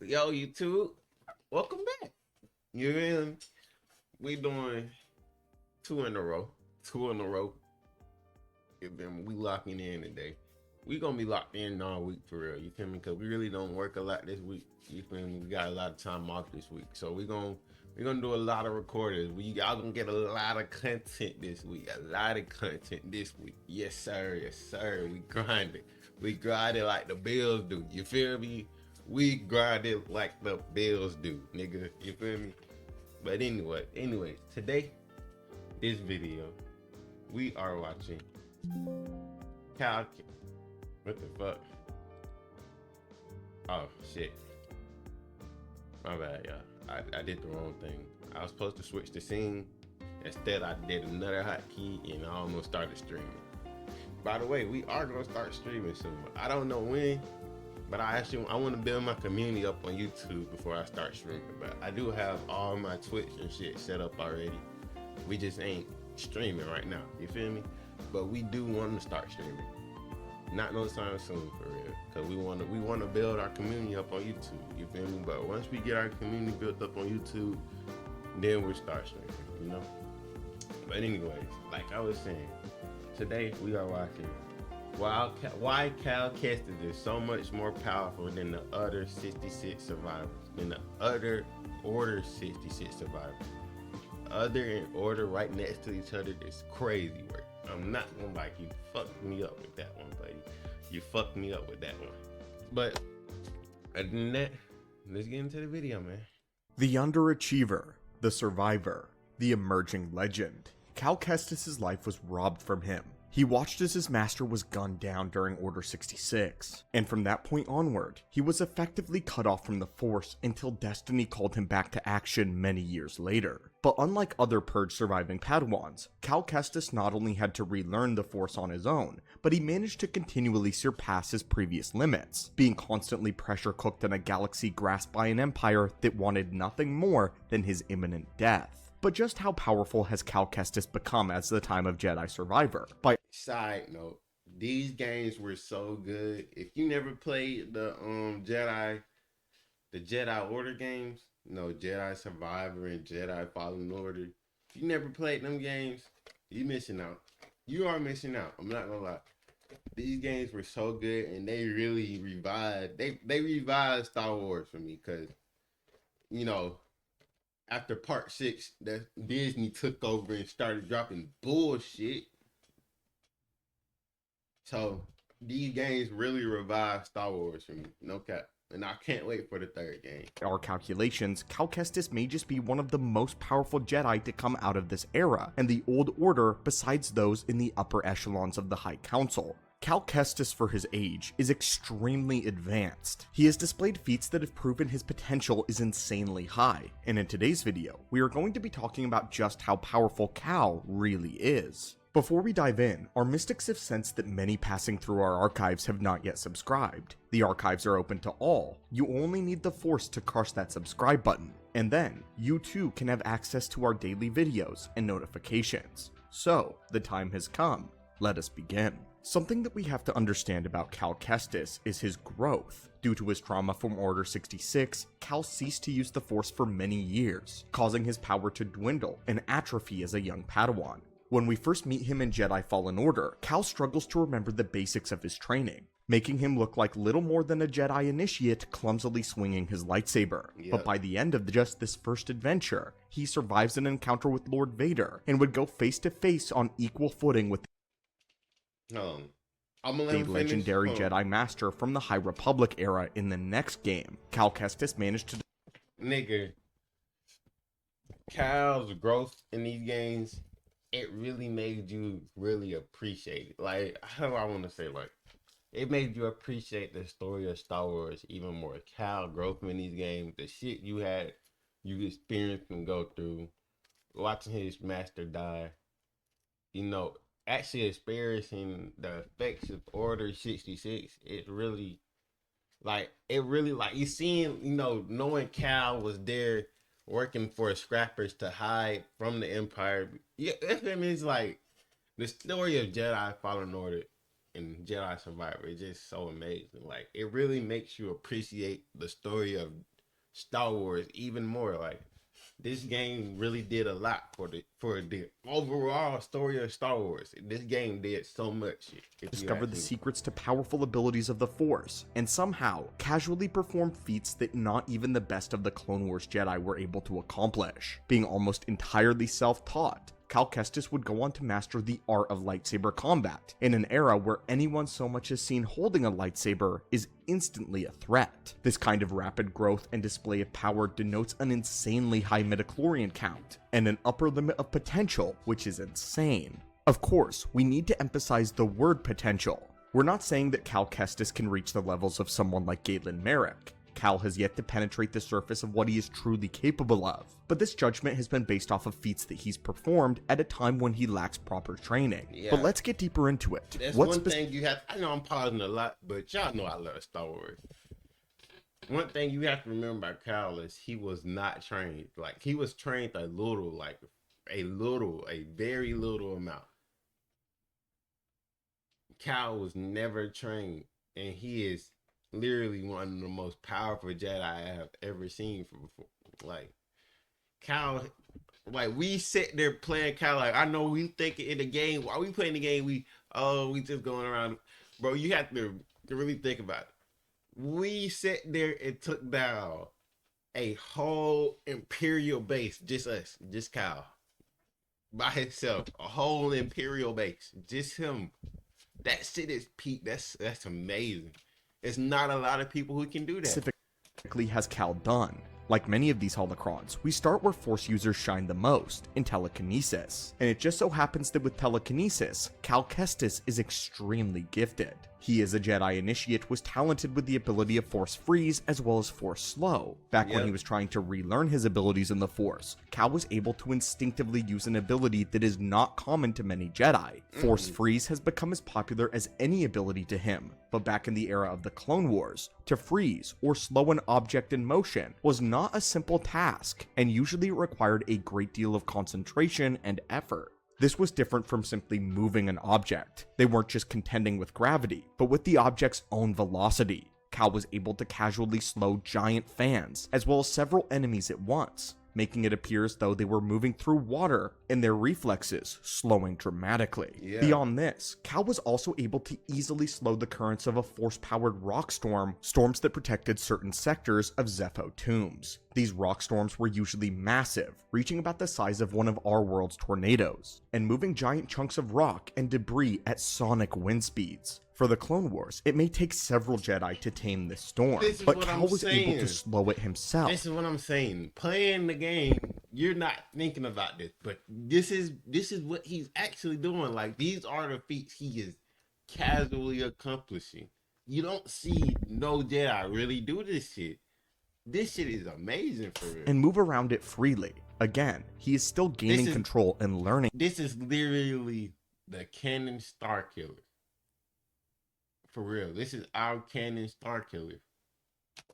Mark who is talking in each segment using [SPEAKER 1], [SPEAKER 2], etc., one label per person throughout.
[SPEAKER 1] Yo, YouTube, welcome back. You in? We doing two in a row. Two in a row. We locking in today. We gonna be locked in all week for real. You feel me? Cause we really don't work a lot this week. You feel me? We got a lot of time off this week, so we gonna do a lot of recordings. Y'all gonna get a lot of content this week. A lot of content this week. Yes sir. Yes sir. We grinded. We grinded like the Bills do. You feel me? We grinded like the Bills do, nigga. You feel me? But anyways, today, this video, we are watching Cal. What the fuck? Oh shit. My bad, y'all. I did the wrong thing. I was supposed to switch the scene. Instead, I did another hotkey and I almost started streaming. By the way, we are gonna start streaming soon. I don't know when, but I want to build my community up on YouTube before I start streaming. But I do have all my Twitch and shit set up already. We just ain't streaming right now. You feel me? But we do want to start streaming. Not no time soon for real, cause we want to build our community up on YouTube. You feel me? But once we get our community built up on YouTube, then we'll start streaming. You know. But anyways, like I was saying, today we are watching why Cal Kestis is so much more powerful than the other 66 survivors, than the other Order 66 survivors. Other in order right next to each other is crazy work. I'm not gonna like you fucked me up with that one, buddy. You fucked me up with that one. But other than that, let's get into the video, man.
[SPEAKER 2] The underachiever, the survivor, the emerging legend. Cal Kestis' life was robbed from him. He watched as his master was gunned down during Order 66, and from that point onward, he was effectively cut off from the Force until destiny called him back to action many years later. But unlike other Purge surviving Padawans, Cal Kestis not only had to relearn the Force on his own, but he managed to continually surpass his previous limits, being constantly pressure cooked in a galaxy grasped by an empire that wanted nothing more than his imminent death. But just how powerful has Cal Kestis become as the Time of Jedi survivor? By
[SPEAKER 1] Side note, these games were so good. If you never played the Jedi Order games, Jedi Survivor and Jedi Fallen Order. If you never played them games, you missing out. You are missing out. I'm not gonna lie. These games were so good, and they really revived. They revived Star Wars for me, cause after Part 6, that Disney took over and started dropping bullshit. So these games really revived Star Wars for me. No cap. And I can't wait for the third game.
[SPEAKER 2] our calculations, Cal Kestis may just be one of the most powerful Jedi to come out of this era, and the Old Order besides those in the upper echelons of the High Council. Cal Kestis, for his age, is extremely advanced. He has displayed feats that have proven his potential is insanely high, and in today's video, we are going to be talking about just how powerful Cal really is. Before we dive in, our mystics have sensed that many passing through our archives have not yet subscribed. The archives are open to all. You only need the Force to crush that subscribe button, and then you too can have access to our daily videos and notifications. So, the time has come. Let us begin. Something that we have to understand about Cal Kestis is his growth. Due to his trauma from Order 66, Cal ceased to use the Force for many years, causing his power to dwindle and atrophy as a young Padawan. When we first meet him in Jedi Fallen Order, Cal struggles to remember the basics of his training, making him look like little more than a Jedi initiate clumsily swinging his lightsaber.
[SPEAKER 1] Yep.
[SPEAKER 2] But by the end of just this first adventure, he survives an encounter with Lord Vader and would go face to face on equal footing with
[SPEAKER 1] I'm gonna let
[SPEAKER 2] the
[SPEAKER 1] him finish.
[SPEAKER 2] legendary Jedi Master from the High Republic era in the next game. Cal Kestis managed to
[SPEAKER 1] Nigga, Cal's growth in these games, it really made you really appreciate it. Like, how do I want to say, like, it made you appreciate the story of Star Wars even more. Cal growth in these games, the shit you experienced and go through, watching his master die, actually experiencing the effects of Order 66, it really, you seeing, knowing Cal was there working for scrappers to hide from the Empire. Yeah, it's like the story of Jedi Fallen Order and Jedi Survivor is just so amazing. Like, it really makes you appreciate the story of Star Wars even more. Like this game really did a lot for the overall story of Star Wars. This game did so much. If you
[SPEAKER 2] Discover
[SPEAKER 1] ask
[SPEAKER 2] the
[SPEAKER 1] me.
[SPEAKER 2] secrets to powerful abilities of the Force, and somehow casually perform feats that not even the best of the Clone Wars Jedi were able to accomplish. Being almost entirely self-taught, Cal Kestis would go on to master the art of lightsaber combat, in an era where anyone so much as seen holding a lightsaber is instantly a threat. This kind of rapid growth and display of power denotes an insanely high midichlorian count, and an upper limit of potential, which is insane. Of course, we need to emphasize the word potential. We're not saying that Cal Kestis can reach the levels of someone like Galen Merrick. Cal has yet to penetrate the surface of what he is truly capable of, but this judgment has been based off of feats that he's performed at a time when he lacks proper training.
[SPEAKER 1] Yeah.
[SPEAKER 2] But let's get deeper into it.
[SPEAKER 1] That's one thing you have. I know I'm pausing a lot, but y'all know I love Star Wars. One thing you have to remember about Cal is he was not trained. Like he was trained a very little amount. Cal was never trained, and he is literally one of the most powerful Jedi I have ever seen from before. Like Cal, like we sit there playing Cal. Like I know we think in the game while we playing the game, we just going around, bro. You have to really think about it. We sat there and took down a whole Imperial base, just us, just Cal, by himself, a whole Imperial base, just him. That shit is peak. That's amazing. It's not a lot of people who can do that.
[SPEAKER 2] Specifically has Cal done. Like many of these holocrons, we start where Force users shine the most, in telekinesis. And it just so happens that with telekinesis, Cal Kestis is extremely gifted. He as a Jedi initiate was talented with the ability of Force Freeze as well as Force Slow. Back when he was trying to relearn his abilities in the Force, Cal was able to instinctively use an ability that is not common to many Jedi. Force Freeze has become as popular as any ability to him, but back in the era of the Clone Wars, to freeze or slow an object in motion was not a simple task, and usually required a great deal of concentration and effort. This was different from simply moving an object. They weren't just contending with gravity, but with the object's own velocity. Cal was able to casually slow giant fans, as well as several enemies at once, making it appear as though they were moving through water, and their reflexes slowing dramatically. Beyond this, Cal was also able to easily slow the currents of a force-powered rock storm, storms that protected certain sectors of Zepho tombs. These rock storms were usually massive, reaching about the size of one of our world's tornadoes, and moving giant chunks of rock and debris at sonic wind speeds. For the Clone Wars, it may take several Jedi to tame this storm, but Cal was able to slow it himself.
[SPEAKER 1] This is what I'm saying. Playing the game, you're not thinking about this, but this is what he's actually doing. Like these are the feats he is casually accomplishing. You don't see no Jedi really do this shit. This shit is amazing for real.
[SPEAKER 2] And move around it freely. Again, he is still gaining control and learning.
[SPEAKER 1] This is literally the canon Star Killer. For real, this is our canon Star Killer.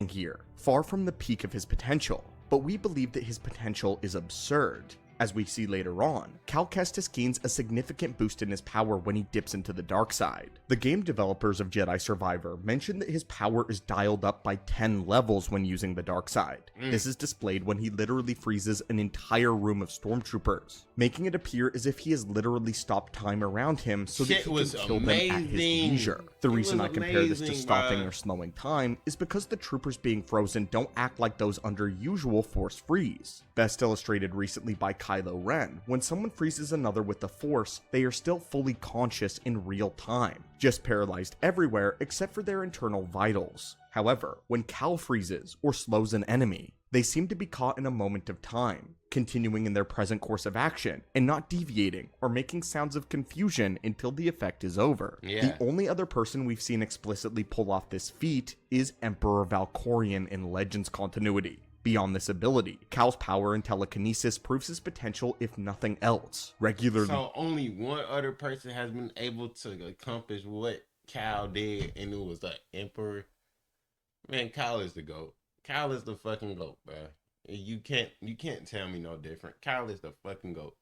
[SPEAKER 2] Here, far from the peak of his potential, but we believe that his potential is absurd. As we see later on, Cal Kestis gains a significant boost in his power when he dips into the dark side. The game developers of Jedi Survivor mentioned that his power is dialed up by 10 levels when using the dark side. This is displayed when he literally freezes an entire room of stormtroopers, making it appear as if he has literally stopped time around him so that he can kill them at his leisure. The reason I compare this to stopping or slowing time is because the troopers being frozen don't act like those under usual Force freeze. Best illustrated recently by Kylo Ren. When someone freezes another with the Force, they are still fully conscious in real time, just paralyzed everywhere except for their internal vitals. However, when Cal freezes or slows an enemy, they seem to be caught in a moment of time, continuing in their present course of action and not deviating or making sounds of confusion until the effect is over. The only other person we've seen explicitly pull off this feat is Emperor Valkorion in Legends continuity. Beyond this ability, Cal's power and telekinesis proves his potential if nothing else. Regularly.
[SPEAKER 1] So only one other person has been able to accomplish what Cal did, and it was the Emperor. Man, Cal is the GOAT. Cal is the fucking GOAT, bro. You can't tell me no different. Cal is the fucking GOAT.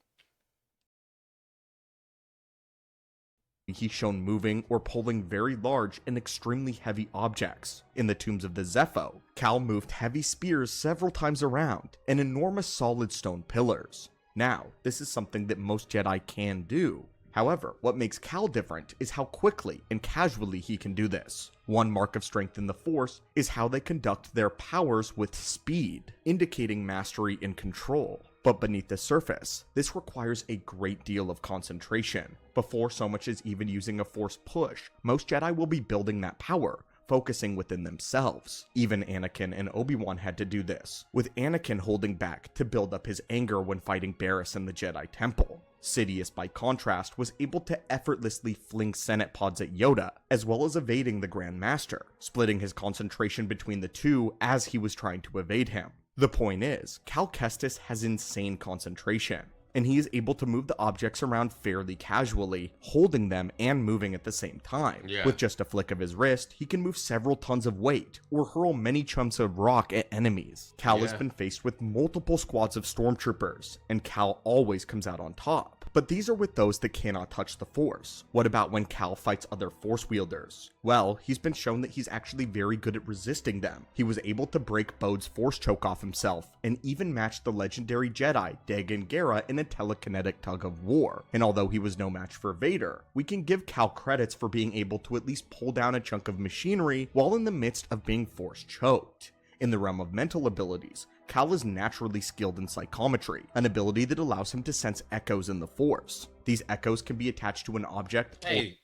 [SPEAKER 2] He's shown moving or pulling very large and extremely heavy objects. In the tombs of the Zepho, Cal moved heavy spears several times around and enormous solid stone pillars. Now, this is something that most Jedi can do. However, what makes Cal different is how quickly and casually he can do this. One mark of strength in the Force is how they conduct their powers with speed, indicating mastery and control. But beneath the surface, this requires a great deal of concentration. Before so much as even using a Force push, most Jedi will be building that power, focusing within themselves. Even Anakin and Obi-Wan had to do this, with Anakin holding back to build up his anger when fighting Barriss in the Jedi Temple. Sidious, by contrast, was able to effortlessly fling Senate pods at Yoda, as well as evading the Grand Master, splitting his concentration between the two as he was trying to evade him. The point is, Cal Kestis has insane concentration, and he is able to move the objects around fairly casually, holding them and moving at the same time.
[SPEAKER 1] Yeah.
[SPEAKER 2] With just a flick of his wrist, he can move several tons of weight, or hurl many chunks of rock at enemies. Cal has been faced with multiple squads of stormtroopers, and Cal always comes out on top. But these are with those that cannot touch the Force. What about when Cal fights other Force wielders? Well, he's been shown that he's actually very good at resisting them. He was able to break Bode's Force choke off himself, and even match the legendary Jedi Dagan Gera in a telekinetic tug of war. And although he was no match for Vader, we can give Cal credits for being able to at least pull down a chunk of machinery while in the midst of being Force choked. In the realm of mental abilities, Cal is naturally skilled in psychometry, an ability that allows him to sense echoes in the Force. These echoes can be attached to an object.
[SPEAKER 1] Hey,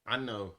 [SPEAKER 1] I know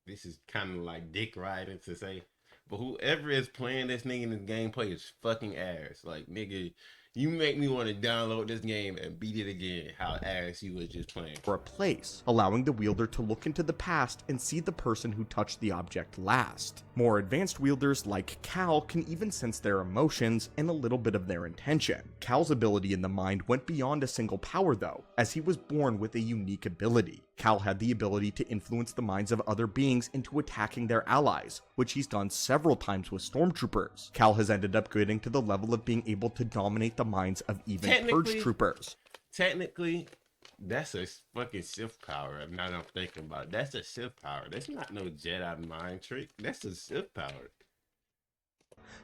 [SPEAKER 1] this is kind of like dick riding to say, but whoever is playing this nigga in this gameplay is fucking ass. Like, nigga, you make me want to download this game and beat it again, how ass you was just playing.
[SPEAKER 2] For a place, allowing the wielder to look into the past and see the person who touched the object last. More advanced wielders like Cal can even sense their emotions and a little bit of their intention. Cal's ability in the mind went beyond a single power though, as he was born with a unique ability. Cal had the ability to influence the minds of other beings into attacking their allies, which he's done several times with stormtroopers. Cal has ended up getting to the level of being able to dominate the minds of even purge troopers.
[SPEAKER 1] Technically, that's a fucking Sith power. Now that I'm thinking about it, that's a Sith power. That's not no Jedi mind trick. That's a Sith power.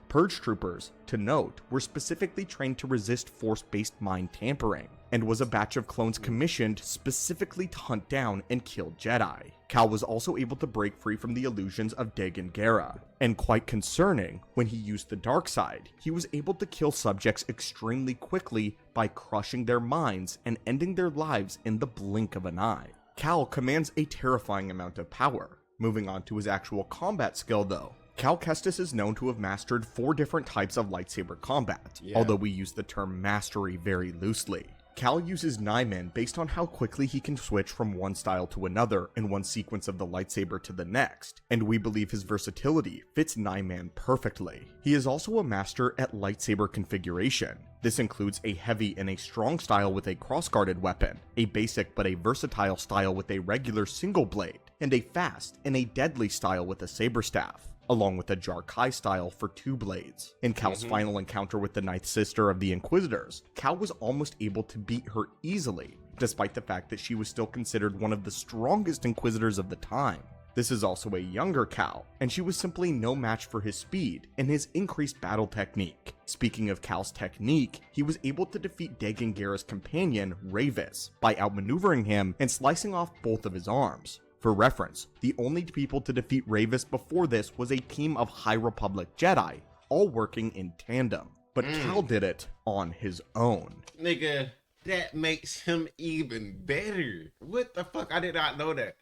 [SPEAKER 2] Purge troopers, to note, were specifically trained to resist Force-based mind tampering, and was a batch of clones commissioned specifically to hunt down and kill Jedi. Cal was also able to break free from the illusions of Dagan Gera, and quite concerning, when he used the dark side, he was able to kill subjects extremely quickly by crushing their minds and ending their lives in the blink of an eye. Cal commands a terrifying amount of power. Moving on to his actual combat skill though, Cal Kestis is known to have mastered 4 different types of lightsaber combat, although we use the term mastery very loosely. Cal uses Nyman based on how quickly he can switch from one style to another in one sequence of the lightsaber to the next, and we believe his versatility fits Nyman perfectly. He is also a master at lightsaber configuration. This includes a heavy and a strong style with a cross-guarded weapon, a basic but a versatile style with a regular single blade, and a fast and a deadly style with a saber staff, along with a Jar-Kai style for 2 blades. In Cal's final encounter with the Ninth Sister of the Inquisitors, Cal was almost able to beat her easily, despite the fact that she was still considered one of the strongest Inquisitors of the time. This is also a younger Cal, and she was simply no match for his speed and his increased battle technique. Speaking of Cal's technique, he was able to defeat Dagan Gera's companion, Ravis, by outmaneuvering him and slicing off both of his arms. For reference, the only people to defeat Ravis before this was a team of High Republic Jedi, all working in tandem. But Cal did it on his own.
[SPEAKER 1] Nigga, that makes him even better. What the fuck? I did not know that.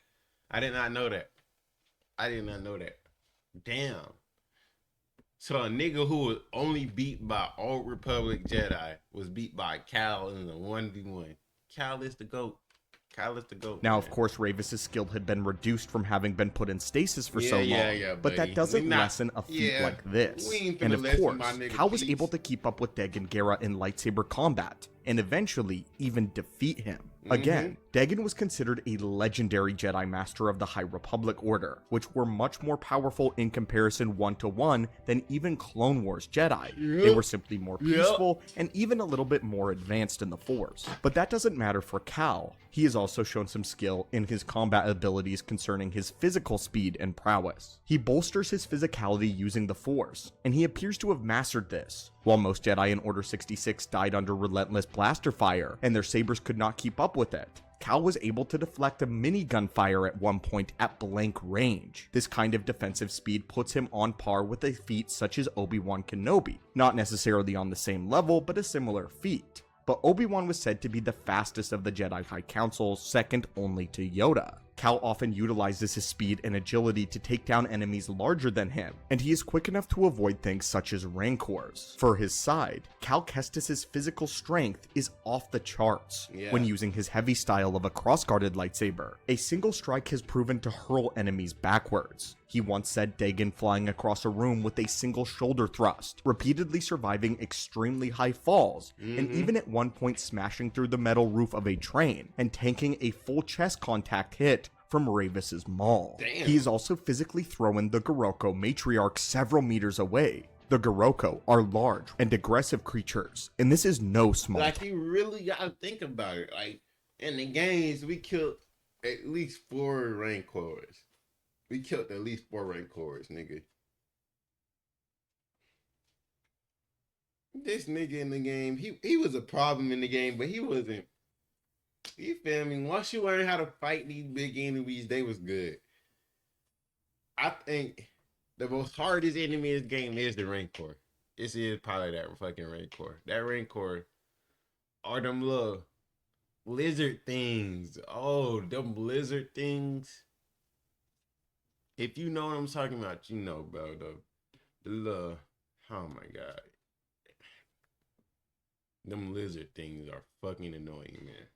[SPEAKER 1] I did not know that. Damn. So a nigga who was only beat by Old Republic Jedi was beat by Cal in the 1v1. Cal is the GOAT.
[SPEAKER 2] Now, of course, Ravis's skill had been reduced from having been put in stasis for so long, but that doesn't lessen a feat like this. And of course, Cal was able to keep up with Dagan Gera in lightsaber combat, and eventually even defeat him. Again, Dagon was considered a legendary Jedi Master of the High Republic Order, which were much more powerful in comparison one-to-one than even Clone Wars Jedi. They were simply more peaceful and even a little bit more advanced in the Force. But that doesn't matter for Cal. He has also shown some skill in his combat abilities concerning his physical speed and prowess. He bolsters his physicality using the Force, and he appears to have mastered this. While most Jedi in Order 66 died under relentless blaster fire, and their sabers could not keep up with it, Cal was able to deflect a minigun fire at one point at blank range. This kind of defensive speed puts him on par with a feat such as Obi-Wan Kenobi. Not necessarily on the same level, but a similar feat. But Obi-Wan was said to be the fastest of the Jedi High Council, second only to Yoda. Cal often utilizes his speed and agility to take down enemies larger than him, and he is quick enough to avoid things such as Rancors. For his side, Cal Kestis' physical strength is off the charts when using his heavy style of a cross-guarded lightsaber. A single strike has proven to hurl enemies backwards. He once said Dagon flying across a room with a single shoulder thrust, repeatedly surviving extremely high falls, and even at one point smashing through the metal roof of a train and tanking a full chest contact hit from Ravis's maul.
[SPEAKER 1] Damn.
[SPEAKER 2] He is also physically throwing the Goroko matriarch several meters away. The Goroko are large and aggressive creatures, and this is no small
[SPEAKER 1] Like, you really gotta think about it. Like, in the games, we killed at least 4 Rancors. We killed at least 4 Rancors, nigga. This nigga in the game, he was a problem in the game, but he wasn't. You feel me? Once you learn how to fight these big enemies, they was good. I think the most hardest enemy in this game is the Rancor. This is probably that fucking Rancor. That Rancor are them little lizard things. Oh, them lizard things. If you know what I'm talking about, you know, bro. The little, oh my god. Them lizard things are fucking annoying, man.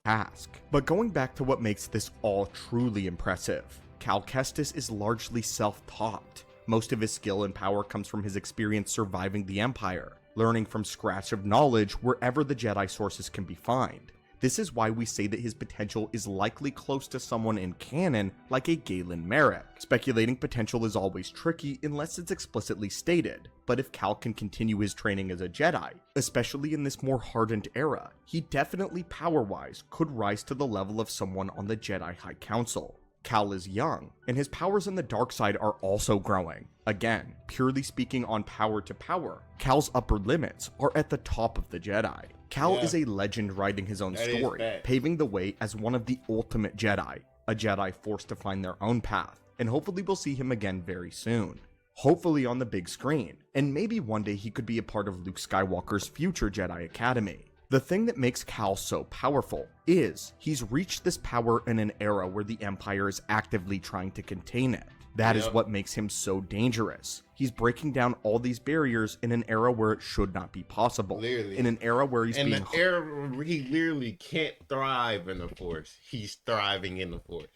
[SPEAKER 2] task. But going back to what makes this all truly impressive, Cal Kestis is largely self-taught. Most of his skill and power comes from his experience surviving the Empire, learning from scratch of knowledge wherever the Jedi sources can be found. This is why we say that his potential is likely close to someone in canon like a Galen Marek. Speculating potential is always tricky unless it's explicitly stated, but if Cal can continue his training as a Jedi, especially in this more hardened era, he definitely power-wise could rise to the level of someone on the Jedi High Council. Cal is young, and his powers in the dark side are also growing. Again, purely speaking on power to power, Cal's upper limits are at the top of the Jedi. Cal is a legend writing his own story, paving the way as one of the ultimate Jedi, a Jedi forced to find their own path, and hopefully we'll see him again very soon. Hopefully on the big screen, and maybe one day he could be a part of Luke Skywalker's future Jedi Academy. The thing that makes Cal so powerful is he's reached this power in an era where the Empire is actively trying to contain it. That is what makes him so dangerous. He's breaking down all these barriers in an era where it should not be possible.
[SPEAKER 1] Literally.
[SPEAKER 2] In an era where he's being...
[SPEAKER 1] an era where he literally can't thrive in the Force. He's thriving in the Force.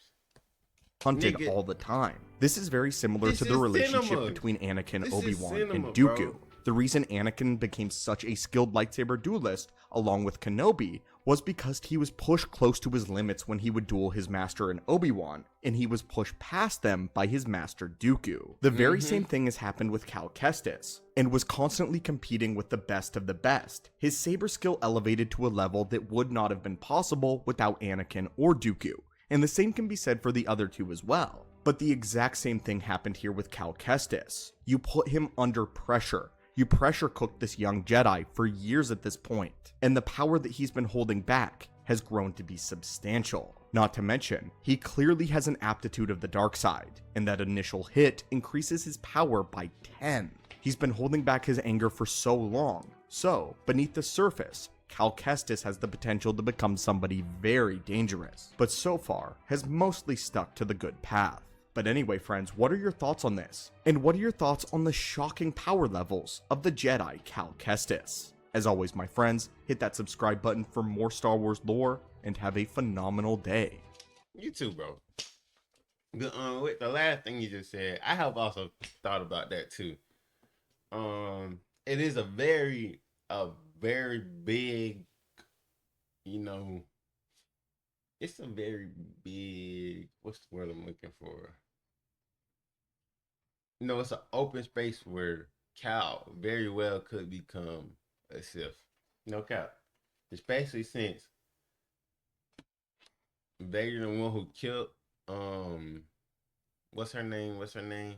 [SPEAKER 2] Hunted all the time. This is very similar to the relationship between Anakin, Obi-Wan, and Dooku. Bro. The reason Anakin became such a skilled lightsaber duelist, along with Kenobi, was because he was pushed close to his limits when he would duel his master in Obi-Wan, and he was pushed past them by his master Dooku. The very same thing has happened with Cal Kestis, and was constantly competing with the best of the best. His saber skill elevated to a level that would not have been possible without Anakin or Dooku, and the same can be said for the other two as well. But the exact same thing happened here with Cal Kestis. You put him under pressure. You pressure cooked this young Jedi for years at this point, and the power that he's been holding back has grown to be substantial. Not to mention, he clearly has an aptitude of the dark side, and that initial hit increases his power by 10. He's been holding back his anger for so long, so beneath the surface, Cal Kestis has the potential to become somebody very dangerous, but so far has mostly stuck to the good path. But anyway, friends, what are your thoughts on this? And what are your thoughts on the shocking power levels of the Jedi Cal Kestis? As always, my friends, hit that subscribe button for more Star Wars lore, and have a phenomenal day.
[SPEAKER 1] You too, bro. With the last thing you just said, I have also thought about that too. It is a very big, It's a very big. What's the word I'm looking for? No, it's an open space where Cal very well could become a Sith. No cap. Especially since Vader the one who killed um what's her name? What's her name?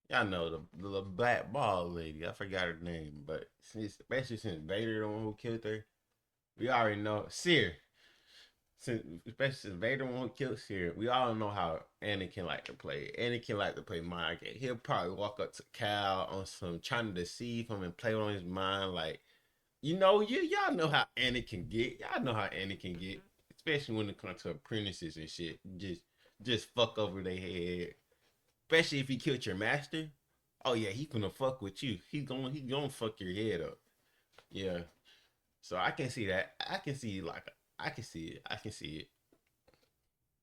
[SPEAKER 1] Y'all know the black ball lady. I forgot her name, but especially since Vader the one who killed her, we already know Seer. Since especially since Vader the one who killed Seer, we all know how Anakin like to play. Anakin like to play mind game. He'll probably walk up to Cal on some trying to deceive him and play on his mind like y'all know how Anakin get. Y'all know how Anakin get, especially when it comes to apprentices and shit. Just fuck over their head. Especially if he killed your master. Oh yeah, he gonna fuck with you. He gonna fuck your head up. Yeah. So I can see that. I can see like I can see it. I can see it.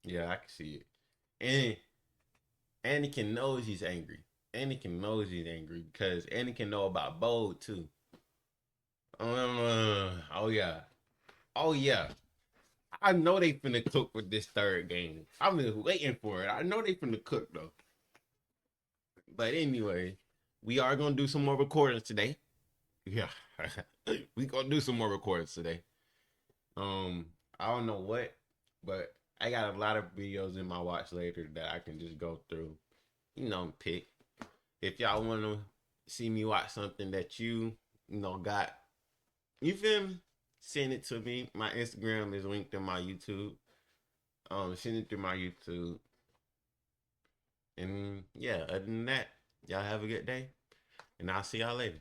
[SPEAKER 1] Yeah, I can see it. And Anakin knows he's angry. Anakin knows he's angry because Anakin know about Bold too. Oh yeah. Oh yeah. I know they finna cook with this third game. I'm just waiting for it. I know they finna cook though. But anyway, we are gonna do some more recordings today. Yeah, we gonna do some more recordings today. Um, I don't know what, but I got a lot of videos in my watch later that I can just go through. Pick. If y'all want to see me watch something that got, you feel me? Send it to me. My Instagram is linked in my YouTube. Send it through my YouTube. And yeah, other than that, y'all have a good day. And I'll see y'all later.